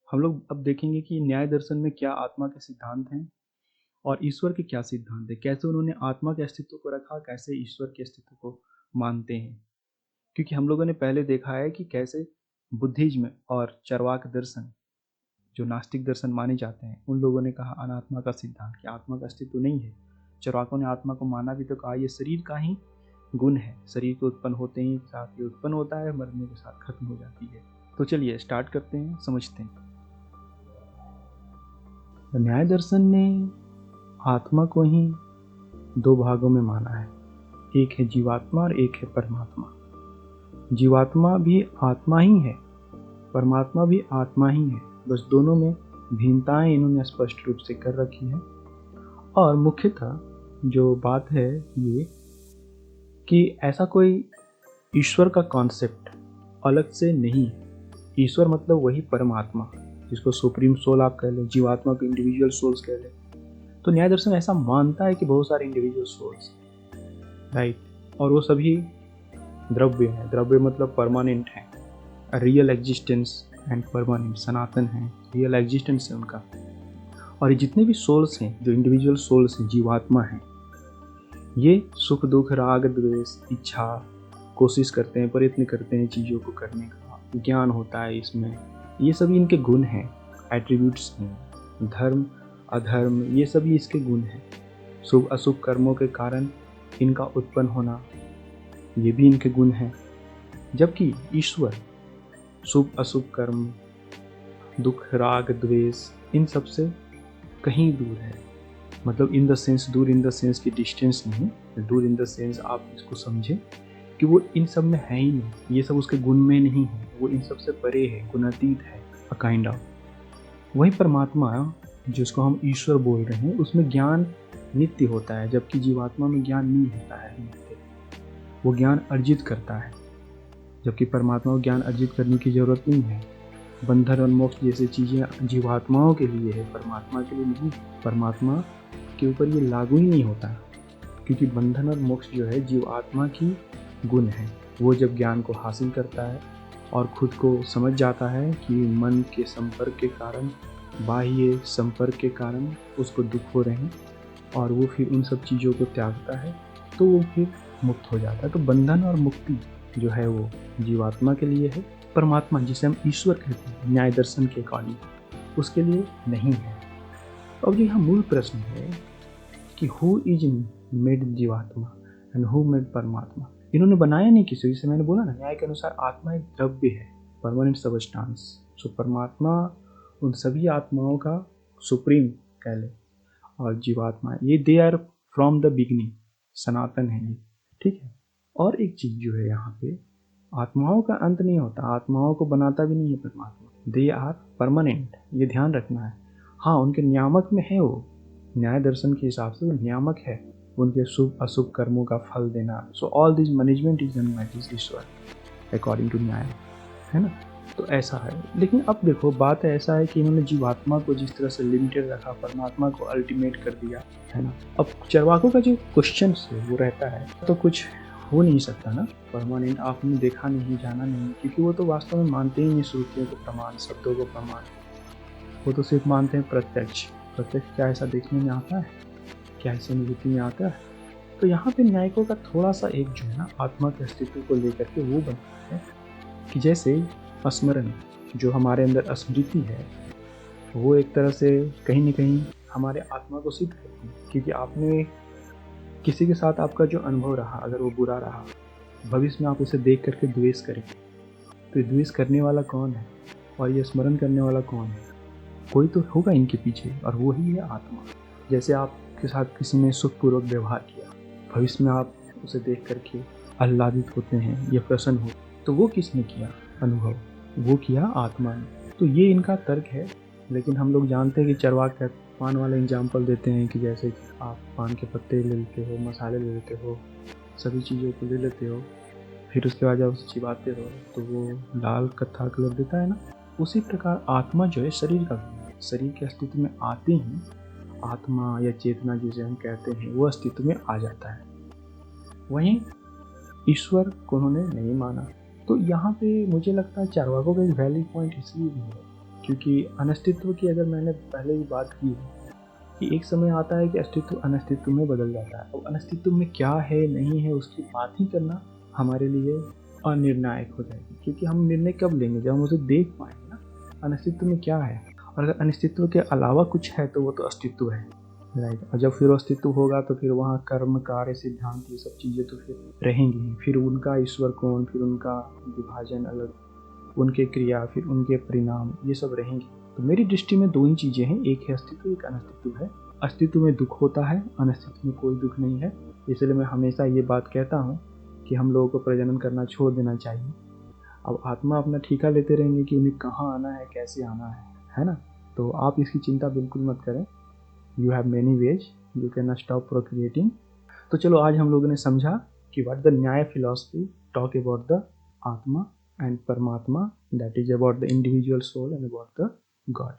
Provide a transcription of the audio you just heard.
हम लोग अब देखेंगे कि न्याय दर्शन में क्या आत्मा के सिद्धांत हैं और ईश्वर के क्या सिद्धांत हैं, कैसे उन्होंने आत्मा के अस्तित्व को रखा, कैसे ईश्वर के अस्तित्व को मानते हैं। क्योंकि हम लोगों ने पहले देखा है कि कैसे बुद्धिज्म और चरवाक दर्शन, जो नास्तिक दर्शन माने जाते हैं, उन लोगों ने कहा अनात्मा का सिद्धांत कि आत्मा का अस्तित्व नहीं है। चरवाकों ने आत्मा को माना भी तो कहा ये शरीर का ही गुण है, शरीर के उत्पन्न होते ही साथ ये उत्पन्न होता है, मरने के साथ खत्म हो जाती है। तो चलिए स्टार्ट करते हैं, समझते हैं। न्याय दर्शन ने आत्मा को ही दो भागों में माना है, एक है जीवात्मा और एक है परमात्मा। जीवात्मा भी आत्मा ही है, परमात्मा भी आत्मा ही है, बस दोनों में भिन्नताएं इन्होंने स्पष्ट रूप से कर रखी है। और मुख्यतः जो बात है ये कि ऐसा कोई ईश्वर का कॉन्सेप्ट अलग से नहीं है। ईश्वर मतलब वही परमात्मा, जिसको सुप्रीम सोल आप कह लें, जीवात्मा को इंडिविजुअल सोल्स कह लें। तो न्याय दर्शन ऐसा मानता है कि बहुत सारे इंडिविजुअल सोल्स, राइट, और वो सभी द्रव्य हैं। द्रव्य मतलब परमानेंट है, रियल एग्जिस्टेंस एंड परमानेंट, सनातन है, रियल एग्जिस्टेंस है उनका। और ये जितने भी सोल्स हैं, जो इंडिविजुअल सोल्स हैं, जीवात्मा हैं, ये सुख दुख राग द्वेष इच्छा कोशिश करते हैं, प्रयत्न करते हैं चीज़ों को करने का, ज्ञान होता है इसमें, ये सभी इनके गुण हैं, एट्रीब्यूट्स हैं। धर्म अधर्म ये सभी इसके गुण हैं। शुभ अशुभ कर्मों के कारण इनका उत्पन्न होना, ये भी इनके गुण हैं। जबकि ईश्वर शुभ अशुभ कर्म, दुख राग द्वेष इन सब से कहीं दूर है। मतलब इन द सेंस, दूर इन द सेंस की डिस्टेंस नहीं, दूर इन द सेंस आप इसको समझें कि वो इन सब में है ही नहीं, ये सब उसके गुण में नहीं है, वो इन सब से परे है, गुणातीत है, अ काइंड ऑफ। वही परमात्मा जिसको हम ईश्वर बोल रहे हैं, उसमें ज्ञान नित्य होता है, जबकि जीवात्मा में ज्ञान नहीं होता है नित्य, वो ज्ञान अर्जित करता है। जबकि परमात्मा को ज्ञान अर्जित करने की जरूरत नहीं है। बंधन और मोक्ष जैसी चीज़ें जीवात्माओं के लिए है, परमात्मा के लिए नहीं। परमात्मा के ऊपर ये लागू ही नहीं होता, क्योंकि बंधन और मोक्ष जो है जीवात्मा की गुण है। वो जब ज्ञान को हासिल करता है और खुद को समझ जाता है कि मन के संपर्क के कारण, बाह्य संपर्क के कारण उसको दुख हो रहे हैं, और वो फिर उन सब चीज़ों को त्यागता है, तो वो फिर मुक्त हो जाता है। तो बंधन और मुक्ति जो है वो जीवात्मा के लिए है, परमात्मा जिसे हम ईश्वर कहते हैं न्याय दर्शन के अकॉर्डिंग, उसके लिए नहीं है। अब जो यहाँ मूल प्रश्न है कि हु इज मेड जीवात्मा एंड हु मेड परमात्मा। इन्होंने बनाया नहीं किसी, जैसे मैंने बोला ना, न्याय के अनुसार आत्मा एक द्रव्य है, परमानेंट सबस्टांस। सो परमात्मा उन सभी आत्माओं का सुप्रीम कह ले, और जीवात्मा ये they are from the beginning, सनातन है ये, ठीक है। और एक चीज जो है यहाँ पे, आत्माओं का अंत नहीं होता, आत्माओं को बनाता भी नहीं है परमात्मा, दे आर परमानेंट, ये ध्यान रखना है। हाँ, उनके नियामक में है, वो न्याय दर्शन के हिसाब से वो नियामक है, उनके शुभ अशुभ कर्मों का फल देना। So all this management is done by this ईश्वर अकॉर्डिंग टू न्याय, है ना। तो ऐसा है। लेकिन अब देखो, बात ऐसा है कि इन्होंने जीवात्मा को जिस तरह से लिमिटेड रखा, परमात्मा को अल्टीमेट कर दिया, है ना। अब चरवाकों का जो क्वेश्चन है वो रहता है, तो कुछ हो नहीं सकता ना परमानेंट, आपने देखा नहीं जाना नहीं, क्योंकि वो तो वास्तव में मानते ही नहीं श्रुतियों को प्रमाण, शब्दों को प्रमाण, वो तो सिर्फ मानते हैं प्रत्यक्ष। प्रत्यक्ष क्या ऐसा देखने में आता है, क्या ऐसे अनुभूति में आता है। तो यहाँ पे न्यायिकों का थोड़ा सा एक जो है ना आत्मा के अस्तित्व को लेकर के वो बनता है कि जैसे स्मरण, जो हमारे अंदर स्मृति है, वो एक तरह से कहीं न कहीं हमारे आत्मा को सिद्ध करती है। क्योंकि आपने किसी के साथ आपका जो अनुभव रहा, अगर वो बुरा रहा, भविष्य में आप उसे देख करके द्वेष करेंगे, तो द्वेष करने वाला कौन है और ये स्मरण करने वाला कौन है? कोई तो होगा इनके पीछे, और वो ही है आत्मा। जैसे आपके साथ किसी ने सुखपूर्वक व्यवहार किया, भविष्य में आप उसे देख करके आह्लादित होते हैं या प्रसन्न हो, तो वो किसने किया अनुभव? वो किया आत्मा ने। तो ये इनका तर्क है। लेकिन हम लोग जानते हैं कि चरवाक पान वाला एग्जाम्पल देते हैं कि जैसे आप पान के पत्ते ले लेते हो, मसाले ले लेते हो, सभी चीज़ों को ले लेते हो, फिर उसके बाद जब उसे चिबाते हो तो वो लाल कत्था कलर देता है ना। उसी प्रकार आत्मा जो है शरीर का, शरीर के अस्तित्व में आते ही आत्मा या चेतना जिसे हम कहते हैं वो अस्तित्व में आ जाता है। वहीं ईश्वर को उन्होंने नहीं माना। तो यहाँ पे मुझे लगता है चारवाकों का एक वैलिड पॉइंट इसलिए भी है क्योंकि अनस्तित्व की अगर मैंने पहले ही बात की है कि एक समय आता है कि अस्तित्व अनस्तित्व में बदल जाता है। अब अनस्तित्व में क्या है नहीं है उसकी बात ही करना हमारे लिए अनिर्णायक हो जाएगी, क्योंकि हम निर्णय कब लेंगे जब हम उसे देख पाएंगे ना अनिश्चित्व में क्या है। और अगर अनिश्चित्व के अलावा कुछ है तो वो तो अस्तित्व है, राइट। और जब फिर अस्तित्व होगा तो फिर वहाँ कर्म कार्य सिद्धांत ये सब चीज़ें तो फिर रहेंगी, फिर उनका ईश्वर कौन, फिर उनका विभाजन अलग, उनके क्रिया, फिर उनके परिणाम, ये सब रहेंगे। तो मेरी दृष्टि में दो ही चीज़ें हैं, एक है अस्तित्व, एक अनस्तित्व है। अस्तित्व में दुख होता है, अनस्तित्व में कोई दुख नहीं है। इसलिए मैं हमेशा ये बात कहता हूँ कि हम लोगों को प्रजनन करना छोड़ देना चाहिए। अब आत्मा अपना ठेका लेते रहेंगे कि उन्हें कहाँ आना है, कैसे आना है ना। तो आप इसकी चिंता बिल्कुल मत करें। You have many ways, you can stop procreating. तो चलो आज हम लोगों ने समझा कि what the Nyaya philosophy talk about the atma and paramatma, that is about the individual soul and about the God.